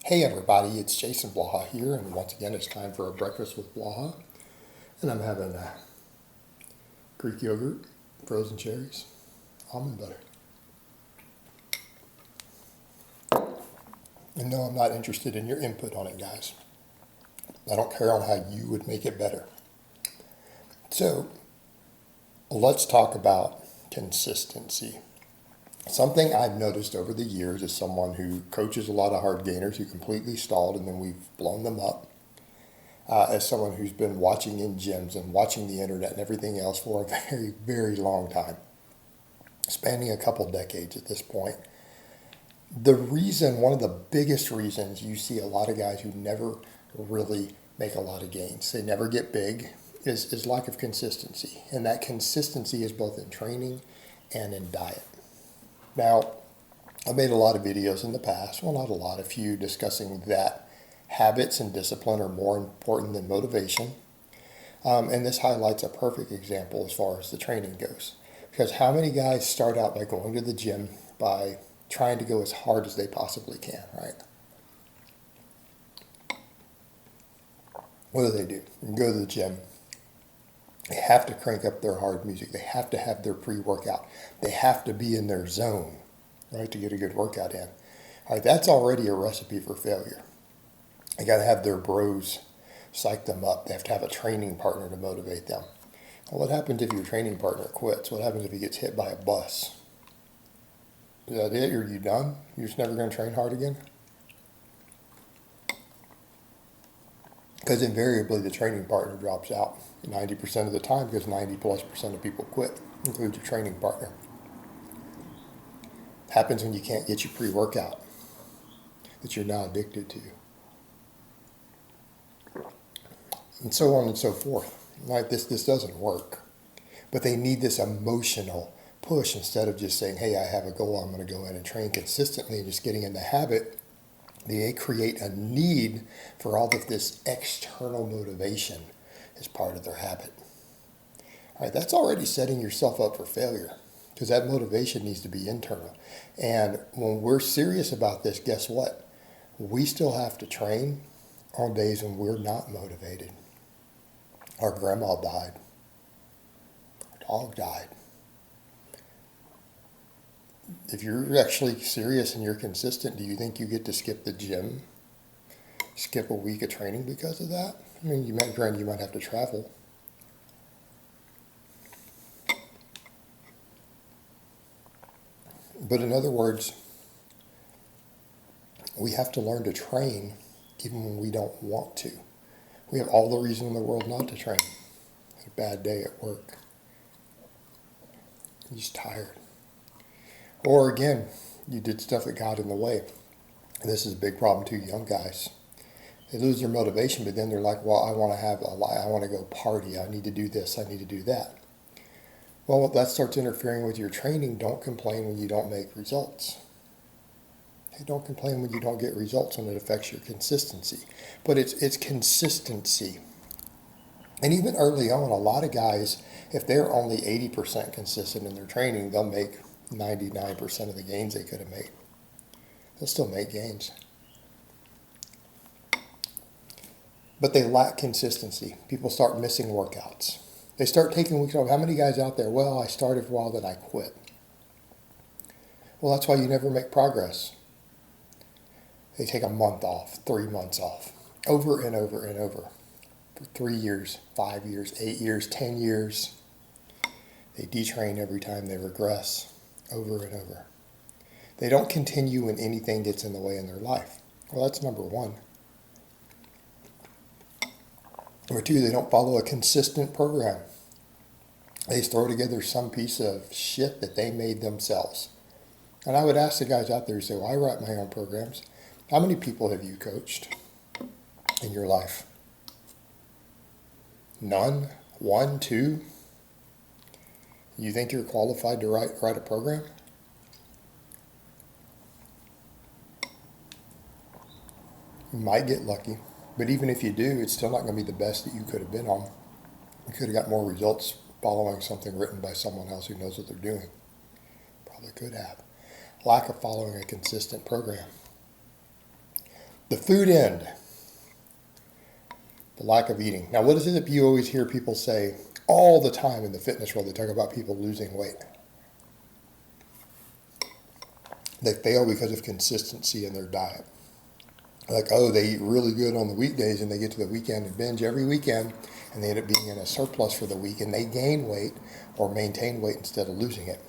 Hey everybody, it's Jason Blaha here, and once again it's time for a breakfast with Blaha. And I'm having Greek yogurt, frozen cherries, almond butter. And no, I'm not interested in your input on it, guys. I don't care on how you would make it better. So let's talk about consistency. Something I've noticed over the years as someone who coaches a lot of hard gainers who completely stalled and then we've blown them up. As someone who's been watching in gyms and watching the internet and everything else for a very, very long time, spanning a couple decades at this point. One of the biggest reasons you see a lot of guys who never really make a lot of gains, they never get big, is lack of consistency. And that consistency is both in training and in diet. Now, I've made a lot of videos in the past, well, not a lot, a few, discussing that habits and discipline are more important than motivation. And this highlights a perfect example as far as the training goes. Because how many guys start out by going to the gym by trying to go as hard as they possibly can, right? What do? They go to the gym. They have to crank up their hard music. They have to have their pre-workout. They have to be in their zone, right, to get a good workout in. All right, that's already a recipe for failure. They got to have their bros psych them up. They have to have a training partner to motivate them. Well, what happens if your training partner quits? What happens if he gets hit by a bus? Is that it? Are you done? You're just never going to train hard again? Because invariably the training partner drops out 90% of the time because 90+% of people quit, includes your training partner. Happens when you can't get your pre-workout that you're now addicted to. And so on and so forth. Right? This doesn't work. But they need this emotional push instead of just saying, hey, I have a goal, I'm going to go in and train consistently and just getting in the habit. They create a need for all of this external motivation as part of their habit. All right, that's already setting yourself up for failure because that motivation needs to be internal. And when we're serious about this, guess what? We still have to train on days when we're not motivated. Our grandma died. Our dog died. If you're actually serious and you're consistent, do you think you get to skip the gym, skip a week of training because of that? I mean, you might have to travel. But in other words, we have to learn to train even when we don't want to. We have all the reason in the world not to train. A bad day at work. You're just tired. Or again, you did stuff that got in the way. And this is a big problem too, young guys. They lose their motivation, but then they're like, well, I want to go party. I need to do this. I need to do that. Well, that starts interfering with your training. Don't complain when you don't make results. Hey, don't complain when you don't get results when it affects your consistency. But it's consistency. And even early on, a lot of guys, if they're only 80% consistent in their training, they'll make 99% of the gains they could have made. They'll still make gains. But they lack consistency. People start missing workouts. They start taking weeks off. How many guys out there, well, I started for a while, then I quit. Well, that's why you never make progress. They take a month off, 3 months off, over and over and over. For 3 years, 5 years, 8 years, 10 years. They detrain every time they regress, over and over. They don't continue when anything gets in the way in their life. Well, that's number one. Number two, they don't follow a consistent program. They throw together some piece of shit that they made themselves. And I would ask the guys out there who say, well, I write my own programs. How many people have you coached in your life? None? 1, 2? You think you're qualified to write a program? You might get lucky. But even if you do, it's still not going to be the best that you could have been on. You could have got more results following something written by someone else who knows what they're doing. Probably could have. Lack of following a consistent program. The food end, the lack of eating. Now, what is it that you always hear people say all the time in the fitness world? They talk about people losing weight. They fail because of consistency in their diet. Like, oh, they eat really good on the weekdays and they get to the weekend and binge every weekend and they end up being in a surplus for the week and they gain weight or maintain weight instead of losing it.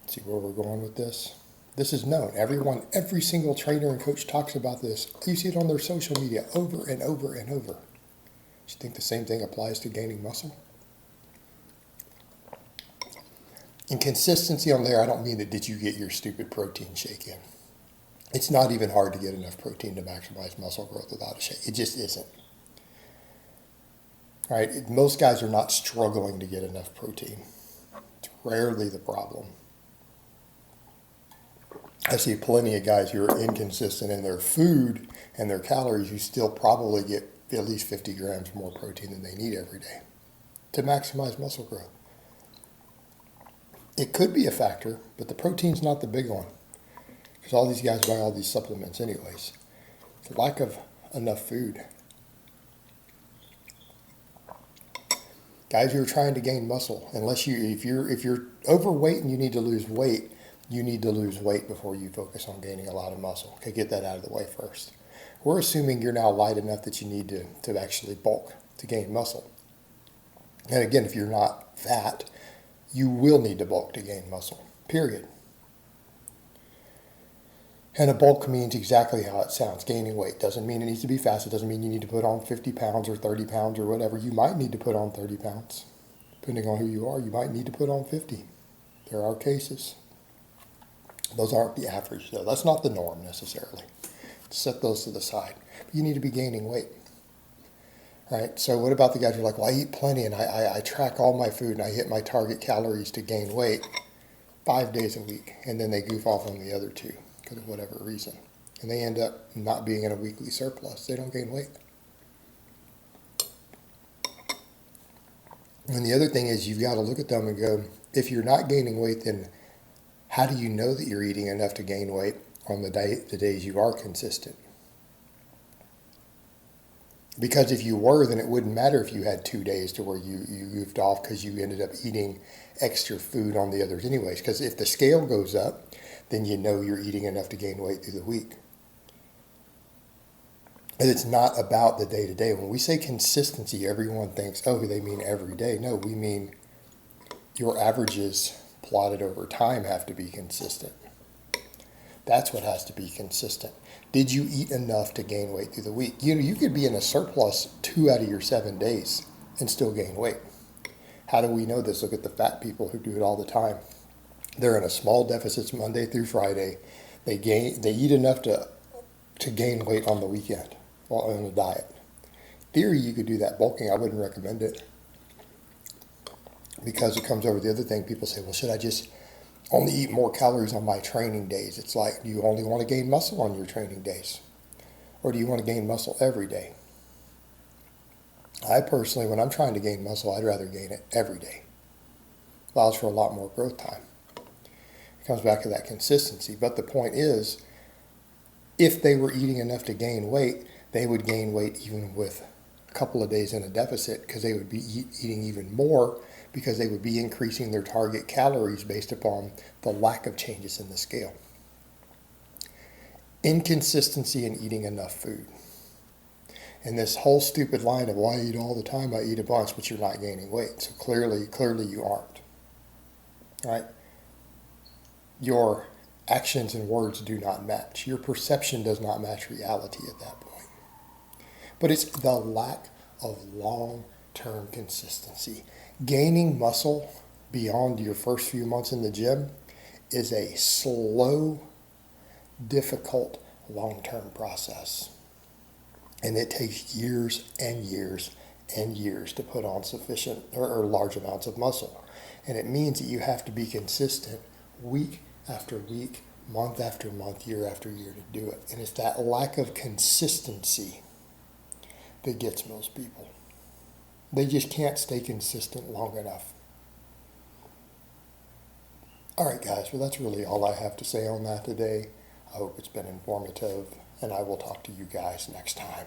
See where we're going with this? This is known. Everyone, every single trainer and coach talks about this. You see it on their social media over and over and over. Do you think the same thing applies to gaining muscle? And consistency on there, I don't mean that did you get your stupid protein shake in. It's not even hard to get enough protein to maximize muscle growth without a shake. It just isn't. All right? Most guys are not struggling to get enough protein. It's rarely the problem. I see plenty of guys who are inconsistent in their food and their calories who still probably get at least 50 grams more protein than they need every day to maximize muscle growth. It could be a factor, but the protein's not the big one because all these guys buy all these supplements anyways. It's a lack of enough food. Guys who are trying to gain muscle, if you're overweight and you need to lose weight, you need to lose weight before you focus on gaining a lot of muscle. Okay, get that out of the way first. We're assuming you're now light enough that you need to actually bulk to gain muscle. And again, if you're not fat, you will need to bulk to gain muscle, period. And a bulk means exactly how it sounds, gaining weight. Doesn't mean it needs to be fast. It doesn't mean you need to put on 50 pounds or 30 pounds or whatever. You might need to put on 30 pounds. Depending on who you are, you might need to put on 50. There are cases. Those aren't the average, though. That's not the norm necessarily. Set those to the side. But you need to be gaining weight. Right? So what about the guys who are like, well, I eat plenty and I track all my food and I hit my target calories to gain weight 5 days a week, and then they goof off on the other 2 because of whatever reason. And they end up not being in a weekly surplus. They don't gain weight. And the other thing is you've got to look at them and go, if you're not gaining weight, then how do you know that you're eating enough to gain weight on the days you are consistent? Because if you were, then it wouldn't matter if you had 2 days to where you goofed off because you ended up eating extra food on the others anyways. Because if the scale goes up, then you know you're eating enough to gain weight through the week. And it's not about the day-to-day. When we say consistency, everyone thinks, oh, they mean every day. No, we mean your averages plotted over time have to be consistent. That's what has to be consistent. Did you eat enough to gain weight through the week? You could be in a surplus 2 out of your 7 days and still gain weight. How do we know this? Look at the fat people who do it all the time. They're in a small deficit Monday through Friday. They eat enough to gain weight on the weekend while on a diet. In theory, you could do that bulking. I wouldn't recommend it because it comes over the other thing. People say, well, should I just only eat more calories on my training days? It's like, do you only want to gain muscle on your training days? Or do you want to gain muscle every day? I personally, when I'm trying to gain muscle, I'd rather gain it every day. Allows for a lot more growth time. It comes back to that consistency. But the point is, if they were eating enough to gain weight, they would gain weight even with a couple of days in a deficit because they would be eating even more because they would be increasing their target calories based upon the lack of changes in the scale. Inconsistency in eating enough food. And this whole stupid line of, well, I eat all the time, I eat a bunch, but you're not gaining weight. So clearly you aren't. Right? Your actions and words do not match. Your perception does not match reality at that point. But it's the lack of long-term consistency. Gaining muscle beyond your first few months in the gym is a slow, difficult, long-term process. And it takes years and years and years to put on sufficient or large amounts of muscle. And it means that you have to be consistent week after week, month after month, year after year to do it. And it's that lack of consistency that gets most people. They just can't stay consistent long enough. All right, guys, well, that's really all I have to say on that today. I hope it's been informative, and I will talk to you guys next time.